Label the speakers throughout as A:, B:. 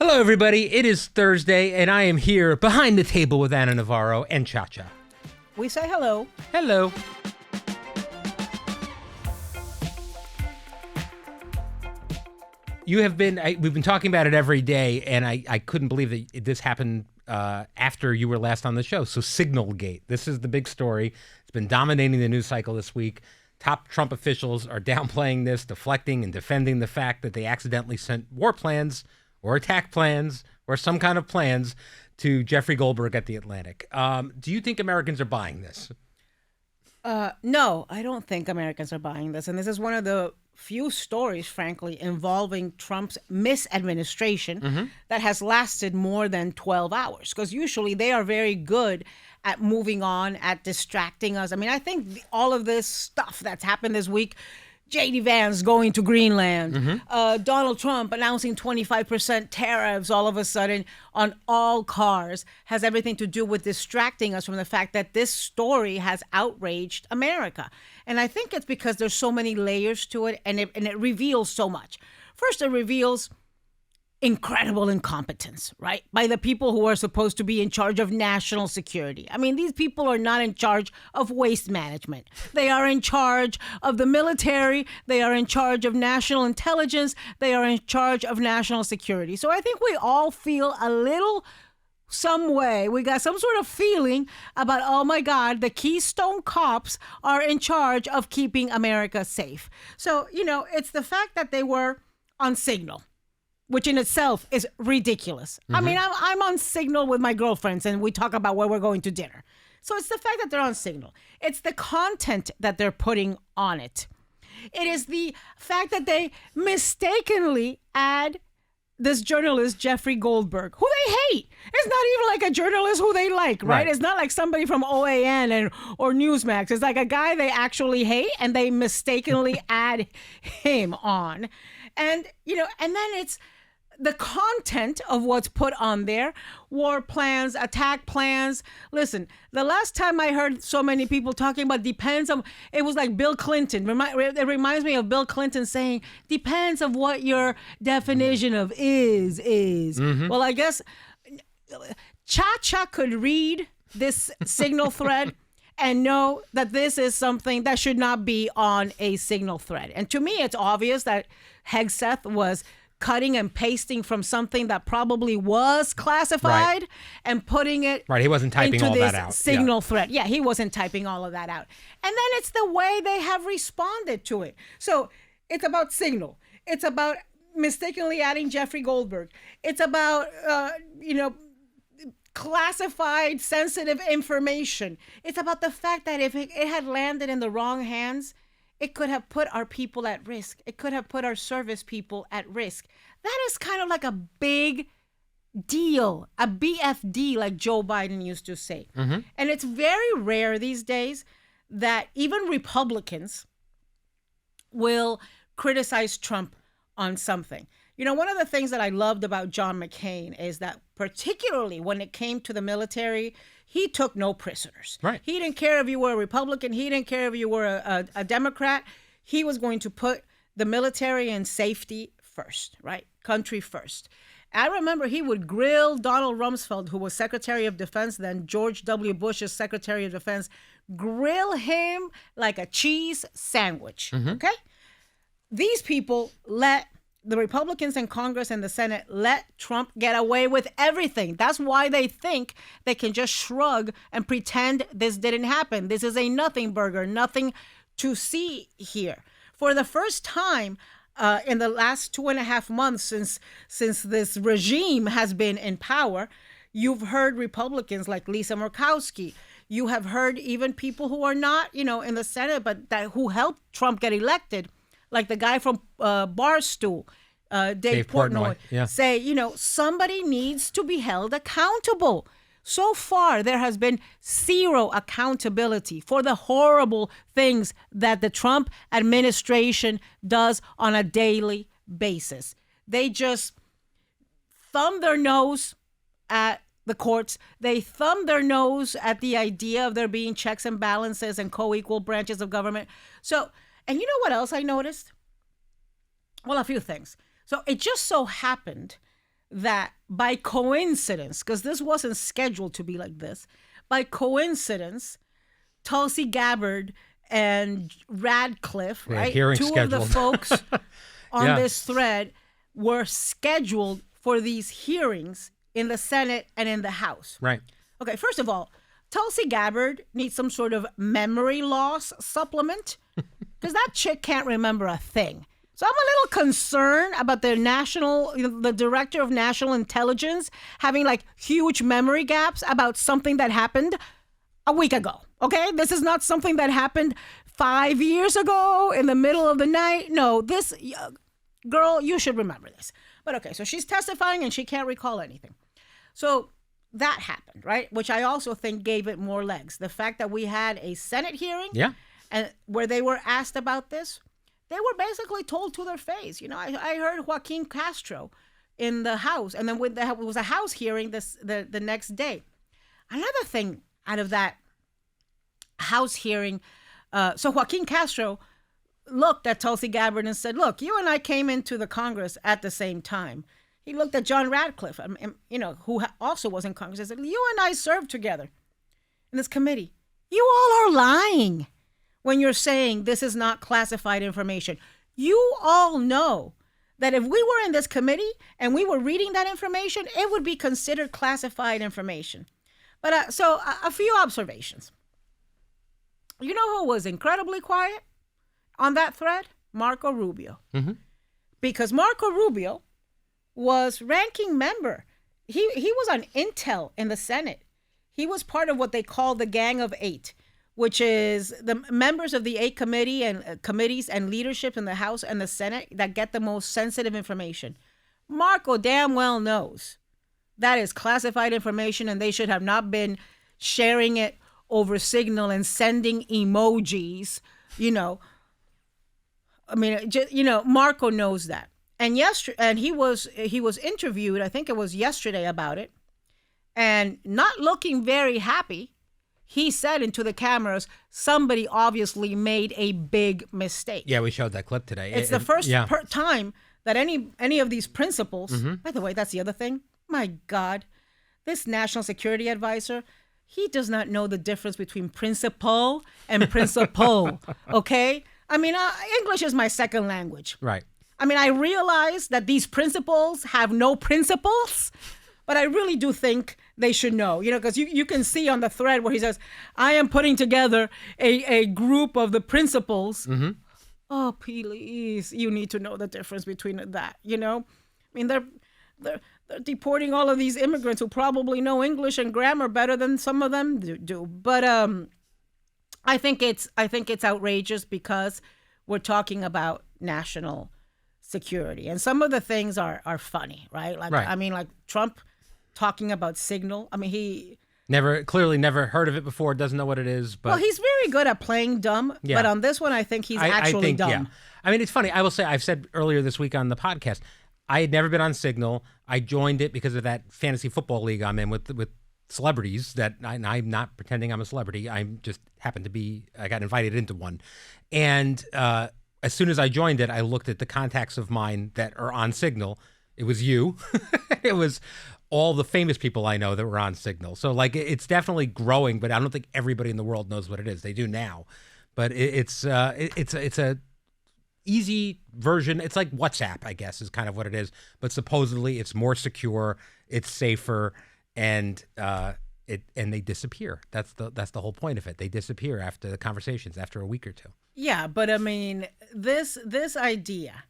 A: Hello, everybody. It is Thursday, and I am here behind the table with Anna Navarro and Cha-Cha.
B: We say hello.
A: Hello. We've been talking about it every day, and I couldn't believe that this happened after you were last on the show. So Signalgate, this is the big story. It's been dominating the news cycle this week. Top Trump officials are downplaying this, deflecting and defending the fact that they accidentally sent war plans or attack plans or some kind of plans to Jeffrey Goldberg at the Atlantic. Do you think Americans are buying this?
B: No, I don't think Americans are buying this. And this is one of the few stories, frankly, involving Trump's misadministration that has lasted more than 12 hours. Because usually they are very good at moving on, at distracting us. I mean, I think all of this stuff that's happened this week, J.D. Vance going to Greenland, Donald Trump announcing 25% tariffs all of a sudden on all cars, has everything to do with distracting us from the fact that this story has outraged America. And I think it's because there's so many layers to it, and it reveals so much. First, it reveals incredible incompetence, right? By the people who are supposed to be in charge of national security. I mean, these people are not in charge of waste management. They are in charge of the military. They are in charge of national intelligence. They are in charge of national security. So I think we all feel a little some way. We got some sort of feeling about, oh my God, the Keystone Cops are in charge of keeping America safe. So, it's the fact that they were on Signal, which in itself is ridiculous. I mean, I'm on Signal with my girlfriends and we talk about where we're going to dinner. So it's the fact that they're on Signal. It's the content that they're putting on it. It is the fact that they mistakenly add this journalist, Jeffrey Goldberg, who they hate. It's not even like a journalist who they like, right? It's not like somebody from OAN or Newsmax. It's like a guy they actually hate and they mistakenly add him on. And, and then it's the content of what's put on there, war plans, attack plans. Listen, the last time I heard so many people talking about depends on, it was like Bill Clinton. It reminds me of Bill Clinton saying, depends on what your definition of is. Well, I guess Cha-Cha could read this Signal thread and know that this is something that should not be on a Signal thread. And to me, it's obvious that Hegseth was cutting and pasting from something that probably was classified and putting it
A: he wasn't typing
B: into
A: all
B: this
A: that out.
B: Signal thread. Yeah, he wasn't typing all of that out. And then it's the way they have responded to it. So it's about Signal. It's about mistakenly adding Jeffrey Goldberg. It's about, classified, sensitive information. It's about the fact that if it had landed in the wrong hands, it could have put our people at risk. It could have put our service people at risk. That is kind of like a big deal, a BFD, like Joe Biden used to say. And it's very rare these days that even Republicans will criticize Trump on something. One of the things that I loved about John McCain is that particularly when it came to the military, he took no prisoners.
A: Right.
B: He didn't care if you were a Republican. He didn't care if you were a Democrat. He was going to put the military and safety first, right? Country first. I remember he would grill Donald Rumsfeld, who was Secretary of Defense, then George W. Bush's Secretary of Defense, grill him like a cheese sandwich, okay? These people the Republicans in Congress and the Senate let Trump get away with everything. That's why they think they can just shrug and pretend this didn't happen. This is a nothing burger, nothing to see here. For the first time in the last 2.5 months since this regime has been in power, you've heard Republicans like Lisa Murkowski. You have heard even people who are not, in the Senate, but who helped Trump get elected, like the guy from Barstool, Dave Portnoy, say, somebody needs to be held accountable. So far, there has been zero accountability for the horrible things that the Trump administration does on a daily basis. They just thumb their nose at the courts. They thumb their nose at the idea of there being checks and balances and co-equal branches of government. So, and you know what else I noticed? Well, a few things. So it just so happened that by coincidence, because this wasn't scheduled to be like this, by coincidence, Tulsi Gabbard and Radcliffe, right?
A: Hearing
B: Two
A: scheduled.
B: of the folks on
A: Yeah.
B: this thread were scheduled for these hearings in the Senate and in the House.
A: Right.
B: Okay, first of all, Tulsi Gabbard needs some sort of memory loss supplement because that chick can't remember a thing. So I'm a little concerned about the director of national intelligence having like huge memory gaps about something that happened a week ago. Okay, this is not something that happened 5 years ago in the middle of the night. No, this girl, you should remember this. But okay, so she's testifying and she can't recall anything. So that happened, right? Which I also think gave it more legs. The fact that we had a Senate hearing, and where they were asked about this, they were basically told to their face. You know, I heard Joaquin Castro in the House, and then it was a House hearing the next day. Another thing out of that House hearing, so Joaquin Castro looked at Tulsi Gabbard and said, "Look, you and I came into the Congress at the same time." He looked at John Radcliffe, you know, who also was in Congress, and said, "You and I served together in this committee. You all are lying when you're saying this is not classified information. You all know that if we were in this committee and we were reading that information, it would be considered classified information." But so a few observations. You know who was incredibly quiet on that thread? Marco Rubio.
A: Mm-hmm.
B: Because Marco Rubio was ranking member. He was on Intel in the Senate. He was part of what they call the Gang of Eight, which is the members of the 8 committees and leadership in the House and the Senate that get the most sensitive information. Marco damn well knows that is classified information and they should have not been sharing it over Signal and sending emojis, you know. I mean, Marco knows that. And he was interviewed, I think it was yesterday, about it, and not looking very happy. He said into the cameras, somebody obviously made a big mistake.
A: Yeah, we showed that clip today.
B: It's the first time that any of these principals, by the way, that's the other thing. My God, this national security advisor, he does not know the difference between principal and principal, okay? I mean, English is my second language.
A: Right.
B: I mean, I realize that these principals have no principles, but I really do think they should know, you know, because you can see on the thread where he says, "I am putting together a group of the principals." Mm-hmm. Oh, please, you need to know the difference between that, you know? I mean, they're deporting all of these immigrants who probably know English and grammar better than some of them do. But I think it's outrageous because we're talking about national security, and some of the things are funny, right? Like, right. I mean, like Trump talking about Signal. I mean, he
A: clearly never heard of it before, doesn't know what it is. But
B: well, he's very good at playing dumb. Yeah. But on this one, I think he's actually dumb. Yeah.
A: I mean, it's funny. I will say, I've said earlier this week on the podcast, I had never been on Signal. I joined it because of that fantasy football league I'm in with celebrities that I'm not pretending I'm a celebrity. I just happened to be, I got invited into one. And as soon as I joined it, I looked at the contacts of mine that are on Signal. It was you. It was all the famous people I know that were on Signal. So like, it's definitely growing, but I don't think everybody in the world knows what it is. They do now, but it's a easy version. It's like WhatsApp, I guess, is kind of what it is. But supposedly it's more secure, it's safer, and they disappear. That's the whole point of it. They disappear after the conversations, after a week or two.
B: Yeah, but I mean, this idea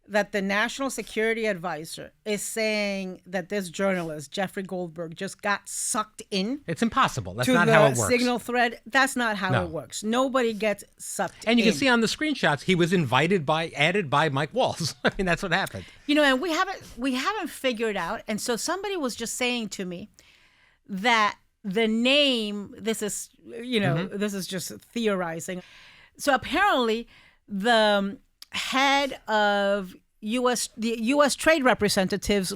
B: that the National Security Advisor is saying that this journalist, Jeffrey Goldberg, just got sucked in.
A: It's impossible. That's not how it works.
B: To the Signal thread. That's not how it works. Nobody gets sucked in.
A: And you can see on the screenshots, he was added by Mike Walls. I mean, that's what happened.
B: You know, and we haven't figured out. And so somebody was just saying to me that the name, this is just theorizing. So apparently the head of the U.S. Trade Representative's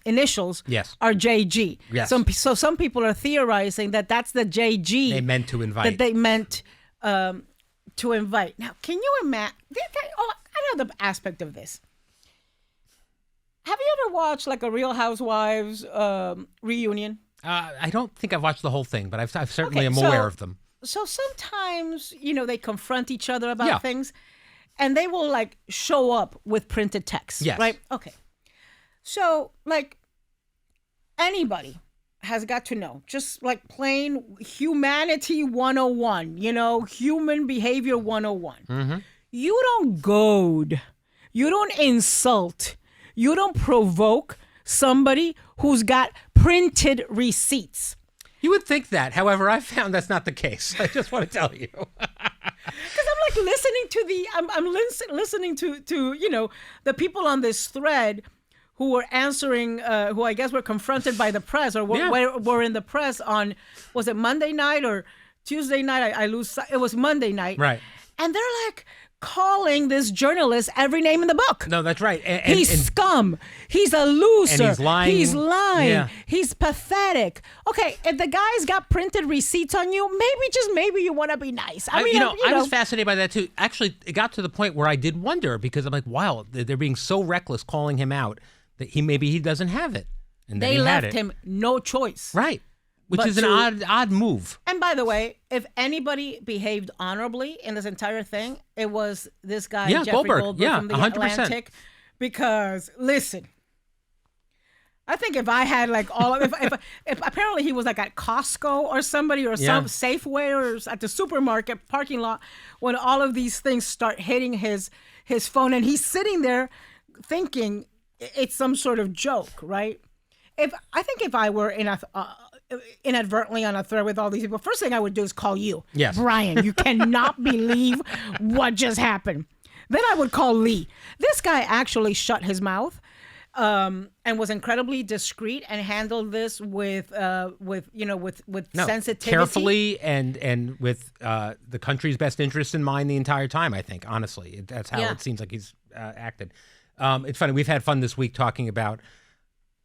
B: initials are JG.
A: Yes.
B: So some people are theorizing that that's the JG
A: they meant to invite.
B: That they meant to invite. Now, can you imagine? Another aspect of this. Have you ever watched like a Real Housewives reunion?
A: I don't think I've watched the whole thing, but I've certainly am
B: so-
A: aware of them.
B: So sometimes, they confront each other about
A: Yeah.
B: things, and they will like show up with printed text.
A: Yes.
B: Right? Okay. So like anybody has got to know, just like plain humanity 101, human behavior 101.
A: Mm-hmm.
B: You don't goad, you don't insult, you don't provoke somebody who's got printed receipts.
A: You would think that. However, I found that's not the case. I just want to tell you.
B: Because I'm like listening to I'm listening to the people on this thread who were answering, who I guess were confronted by the press or were in the press on, was it Monday night or Tuesday night? It was Monday night.
A: Right.
B: And they're like calling this journalist every name in the book.
A: No, that's right.
B: He's scum. He's a loser.
A: And he's lying.
B: He's lying.
A: Yeah.
B: He's pathetic. Okay, if the guy's got printed receipts on you, maybe you want to be nice. I
A: was fascinated by that too. Actually, it got to the point where I did wonder because I'm like, wow, they're being so reckless calling him out that he doesn't have it. And then
B: they
A: he had
B: left
A: it.
B: him no choice.
A: Right. Which
B: But
A: is an odd move.
B: And by the way, if anybody behaved honorably in this entire thing, it was this guy, Jeffrey Goldberg from the
A: 100%.
B: Atlantic. Because listen, I think if I had like if apparently he was like at Costco or somebody or some Safeway or at the supermarket parking lot when all of these things start hitting his phone and he's sitting there thinking it's some sort of joke, right? If I were in inadvertently on a thread with all these people, first thing I would do is call you.
A: Yes.
B: Brian, you cannot believe what just happened. Then I would call Lee. This guy actually shut his mouth and was incredibly discreet and handled this with sensitivity.
A: Carefully and with the country's best interest in mind the entire time, I think, honestly. That's how it seems like he's acted. It's funny. We've had fun this week talking about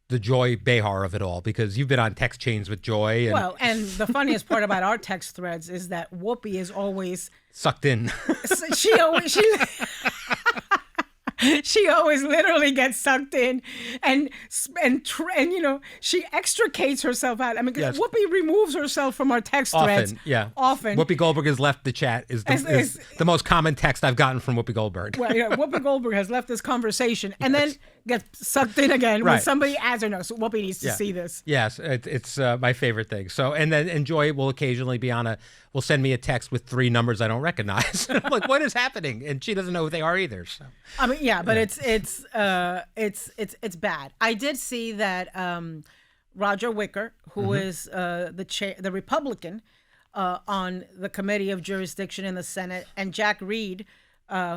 A: the Joy Behar of it all because you've been on text chains with Joy.
B: And the funniest part about our text threads is that Whoopi is always
A: sucked in.
B: She always literally gets sucked in and she extricates herself out. I mean, Whoopi removes herself from our text threads. Often.
A: Whoopi Goldberg has left the chat is the most common text I've gotten from Whoopi Goldberg.
B: Well, Whoopi Goldberg has left this conversation and then gets sucked in again when somebody adds her. No, so Whoopi needs to see this.
A: Yes, it's my favorite thing. So and Joy will occasionally be will send me a text with 3 numbers I don't recognize. I'm like, what is happening? And she doesn't know who they are either. So.
B: I mean, but it's bad. I did see that Roger Wicker, who is the Republican on the Committee of Jurisdiction in the Senate, and Jack Reed,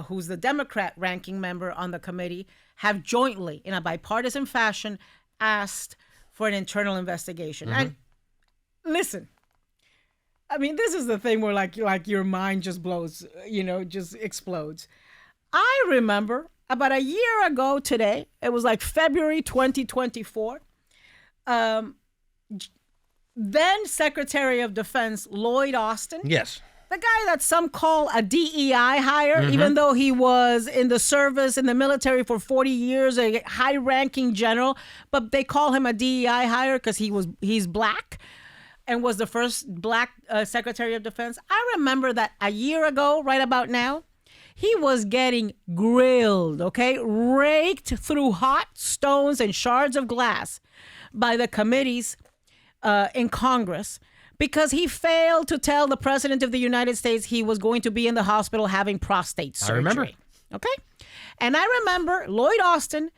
B: who's the Democrat ranking member on the committee, have jointly, in a bipartisan fashion, asked for an internal investigation. And listen, I mean, this is the thing where like your mind just blows, just explodes. I remember about a year ago today, it was like February 2024, then Secretary of Defense Lloyd Austin.
A: Yes.
B: The guy that some call a DEI hire, even though he was in the service, in the military for 40 years, a high-ranking general, but they call him a DEI hire because he's black and was the first black Secretary of Defense. I remember that a year ago, right about now, he was getting grilled, raked through hot stones and shards of glass by the committees in Congress because he failed to tell the President of the United States he was going to be in the hospital having prostate surgery.
A: I remember.
B: Okay? And I remember Lloyd Austin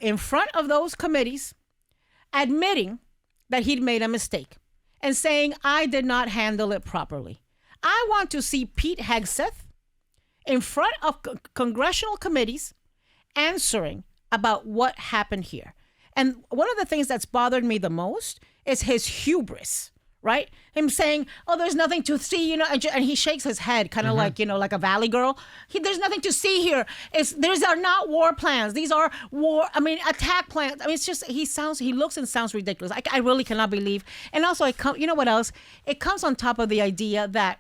B: in front of those committees admitting that he'd made a mistake and saying, I did not handle it properly. I want to see Pete Hegseth in front of congressional committees answering about what happened here. And one of the things that's bothered me the most is his hubris, right? Him saying, oh, there's nothing to see, and he shakes his head kind of like, like a valley girl. There's nothing to see here. These are not war plans. These are attack plans. I mean, it's just, he looks and sounds ridiculous. I really cannot believe. And also, you know what else? It comes on top of the idea that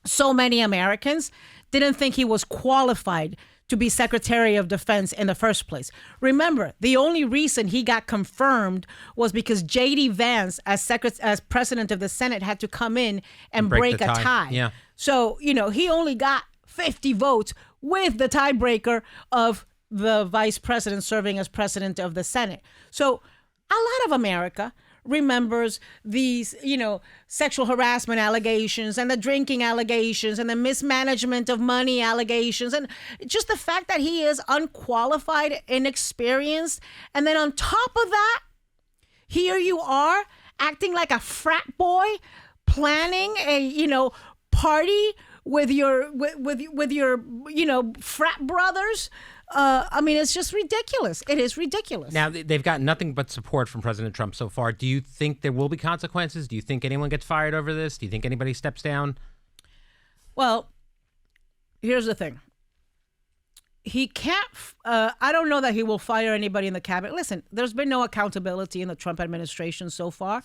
B: so many Americans didn't think he was qualified to be Secretary of Defense in the first place. Remember, the only reason he got confirmed was because J.D. Vance, as president of the Senate, had to come in and break a tie.
A: Yeah.
B: So, he only got 50 votes with the tiebreaker of the vice president serving as president of the Senate. So a lot of America remembers these, sexual harassment allegations and the drinking allegations and the mismanagement of money allegations and just the fact that he is unqualified, inexperienced. And then on top of that, here you are acting like a frat boy, planning a, party with your frat brothers. It's just ridiculous. It is ridiculous.
A: Now, they've got nothing but support from President Trump so far. Do you think there will be consequences? Do you think anyone gets fired over this? Do you think anybody steps down?
B: Well, here's the thing. He can't, I don't know that he will fire anybody in the cabinet. Listen, there's been no accountability in the Trump administration so far.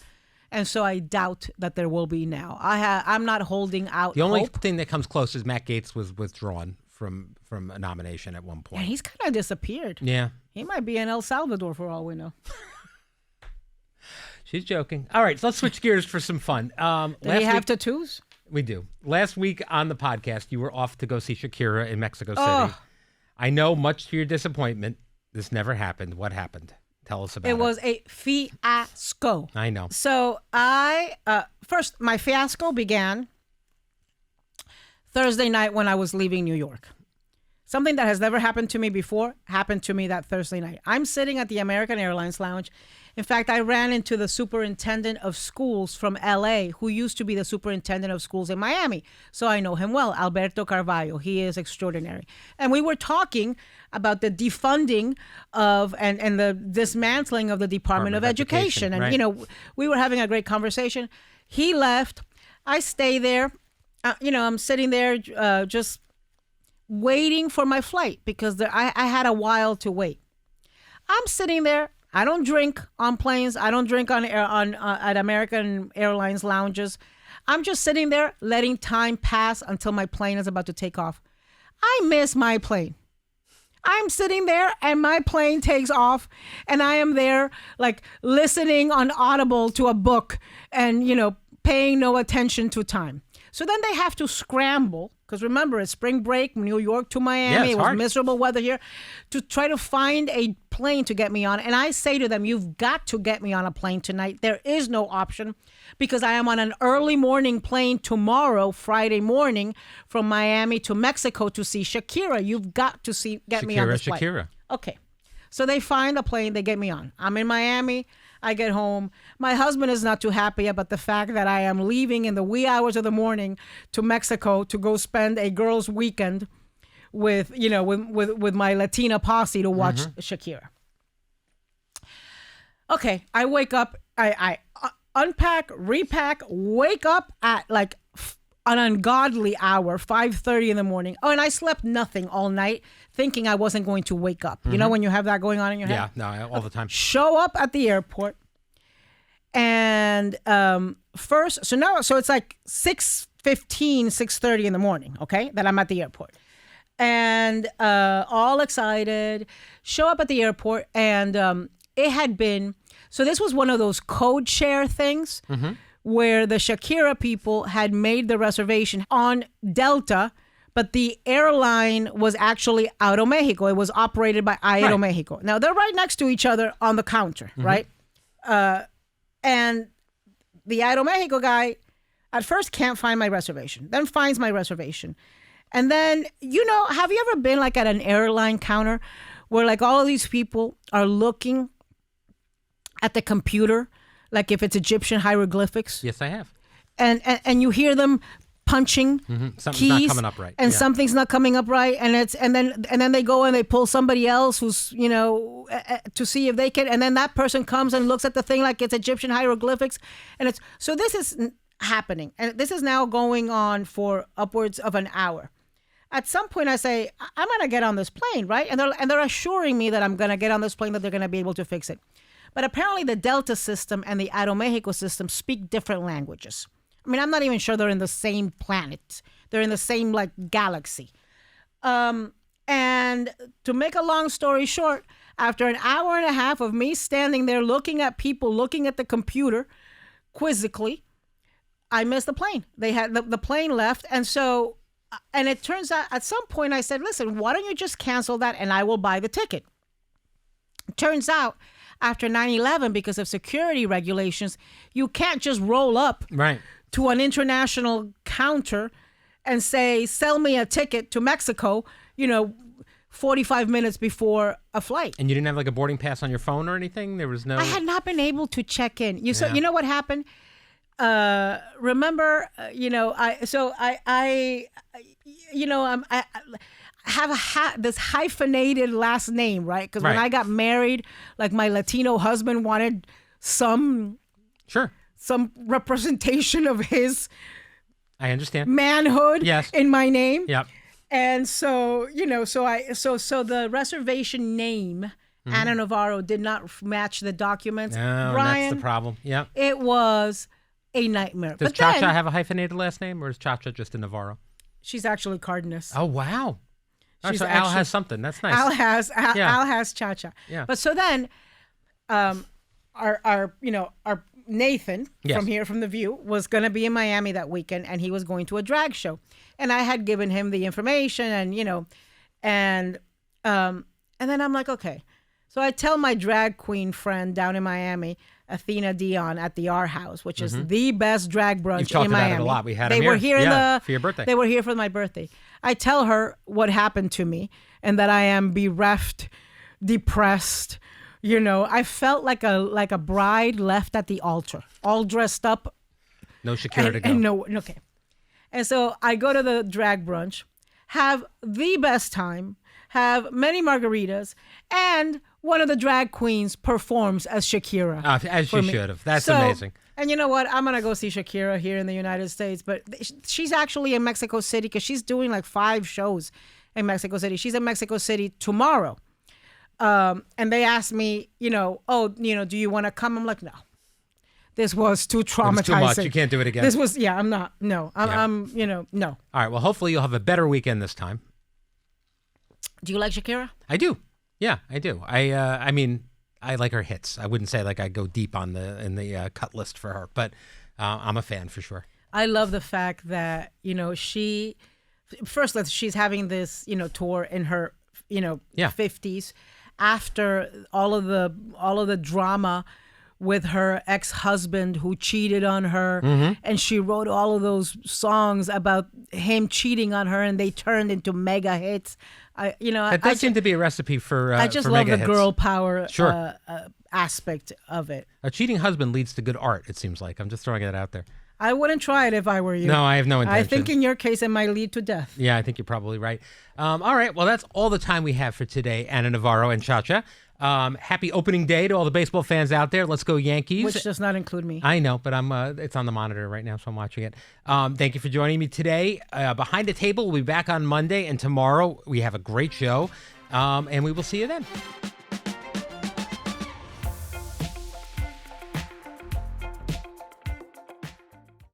B: And so I doubt that there will be now. I'm not holding out
A: The only
B: hope.
A: thing that comes close is Matt Gaetz was withdrawn from a nomination at one point.
B: Yeah, he's kind of disappeared.
A: Yeah.
B: He might be in El Salvador for all we know.
A: She's joking. All right, so let's switch gears for some fun.
B: Do we have tattoos?
A: We do. Last week on the podcast, you were off to go see Shakira in Mexico City.
B: Oh.
A: I know, much to your disappointment, this never happened. What happened? Tell us about it.
B: It was a fiasco.
A: I know.
B: So first, my fiasco began Thursday night when I was leaving New York. Something that has never happened to me before happened to me that Thursday night. I'm sitting at the American Airlines lounge. In fact, I ran into the superintendent of schools from LA, who used to be the superintendent of schools in Miami. So I know him well, Alberto Carvalho. He is extraordinary. And we were talking about the defunding of and the dismantling of the Department of Education. And,
A: right.
B: We were having a great conversation. He left. I stay there. I'm sitting there just waiting for my flight because I had a while to wait. I'm sitting there. I don't drink on planes. I don't drink at American Airlines lounges. I'm just sitting there letting time pass until my plane is about to take off. I miss my plane. I'm sitting there and my plane takes off and I am there like listening on Audible to a book and, paying no attention to time. So then they have to scramble, because remember, it's spring break, New York to Miami. It was miserable weather here, to try to find a plane to get me on. And I say to them, you've got to get me on a plane tonight. There is no option, because I am on an early morning plane tomorrow, Friday morning, from Miami to Mexico to see Shakira. You've got to get me on this flight.
A: Shakira.
B: Okay. So they find a plane, they get me on. I'm in Miami. I get home. My husband is not too happy about the fact that I am leaving in the wee hours of the morning to Mexico to go spend a girls' weekend with my Latina posse to watch Shakira. Okay, I wake up. I unpack, repack, wake up at like an ungodly hour, 5:30 in the morning. Oh, and I slept nothing all night, thinking I wasn't going to wake up. You know when you have that going on in your head?
A: Yeah, no, all the time.
B: Show up at the airport, and so it's like 6:15, 6:30 in the morning, okay, that I'm at the airport. And all excited, show up at the airport, and it had been, so this was one of those code share things, where the Shakira people had made the reservation on Delta, but the airline was actually Aeromexico. It was operated by Aeromexico. Right. Now, they're right next to each other on the counter, right? And the Aeromexico guy at first can't find my reservation, then finds my reservation. And then, have you ever been like at an airline counter where like all of these people are looking at the computer, like if it's Egyptian hieroglyphics?
A: Yes, I have.
B: And you hear them punching
A: Something's
B: keys,
A: not coming up right.
B: And something's not coming up right, and then they go and they pull somebody else who's to see if they can, and then that person comes and looks at the thing like it's Egyptian hieroglyphics, and so this is happening, and this is now going on for upwards of an hour. At some point, I say, I'm gonna get on this plane, right? And they're assuring me that I'm gonna get on this plane, that they're gonna be able to fix it. But apparently the Delta system and the Aeromexico system speak different languages. I mean, I'm not even sure they're in the same planet. They're in the same, like, galaxy. And to make a long story short, after an hour and a half of me standing there looking at people, looking at the computer quizzically, I missed the plane. They had the plane left. And so, and it turns out at some point I said, listen, why don't you just cancel that and I will buy the ticket? Turns out after 9/11, because of security regulations, you can't just roll up to an international counter and say, sell me a ticket to Mexico, 45 minutes before a flight.
A: And you didn't have like a boarding pass on your phone or anything? There was no...
B: I had not been able to check in. You know what happened? Remember, I have this hyphenated last name, right? Because when I got married, like my Latino husband wanted some representation of his...
A: I understand.
B: Manhood in my name.
A: Yep.
B: And so, so the reservation name, Anna Navarro, did not match the documents.
A: No,
B: Brian,
A: that's the problem. Yeah.
B: It was a nightmare.
A: Does Cha-Cha have a hyphenated last name, or is Cha-Cha just a Navarro?
B: She's actually Cardenas.
A: Oh, wow. So Al has something. That's nice.
B: Al has Cha-Cha.
A: Yeah.
B: But so then, our Nathan from The View was going to be in Miami that weekend, and he was going to a drag show. And I had given him the information, and then I'm like, okay. So I tell my drag queen friend down in Miami, Athena Dion, at the R House, which is the best drag brunch in Miami.
A: You've talked about it a lot. We had them
B: here. They were here
A: for your birthday.
B: They were here for my birthday. I tell her what happened to me and that I am bereft, depressed. I felt like a bride left at the altar, all dressed up.
A: No Shakira to go.
B: Okay. And so I go to the drag brunch, have the best time, have many margaritas, and one of the drag queens performs as Shakira.
A: As she should have. That's amazing.
B: And you know what? I'm going to go see Shakira here in the United States, but she's actually in Mexico City because she's doing like 5 shows in Mexico City. She's in Mexico City tomorrow. And they asked me, do you want to come? I'm like, no. This was too traumatizing.
A: It was too much. You can't do it again.
B: This was, I'm not. No. I'm no.
A: All right. Well, hopefully you'll have a better weekend this time.
B: Do you like Shakira?
A: I do. Yeah, I do. I mean, I like her hits. I wouldn't say like I go deep in the cut list for her, but I'm a fan for sure.
B: I love the fact that, she's having this, tour in her, 50s after all of the drama with her ex-husband who cheated on her, and she wrote all of those songs about him cheating on her, and they turned into mega hits.
A: That does seem to be a recipe for
B: I just love the girl power aspect of it.
A: A cheating husband leads to good art, it seems like. I'm just throwing that out there.
B: I wouldn't try it if I were you.
A: No, I have no intention.
B: I think in your case it might lead to death.
A: Yeah, I think you're probably right. All right, well, that's all the time we have for today, Anna Navarro and Cha-Cha. Happy opening day to all the baseball fans out there. Let's go Yankees.
B: Which does not include me.
A: I know, but it's on the monitor right now, so I'm watching it. Thank you for joining me today. Behind the Table will be back on Monday, and tomorrow we have a great show, and we will see you then.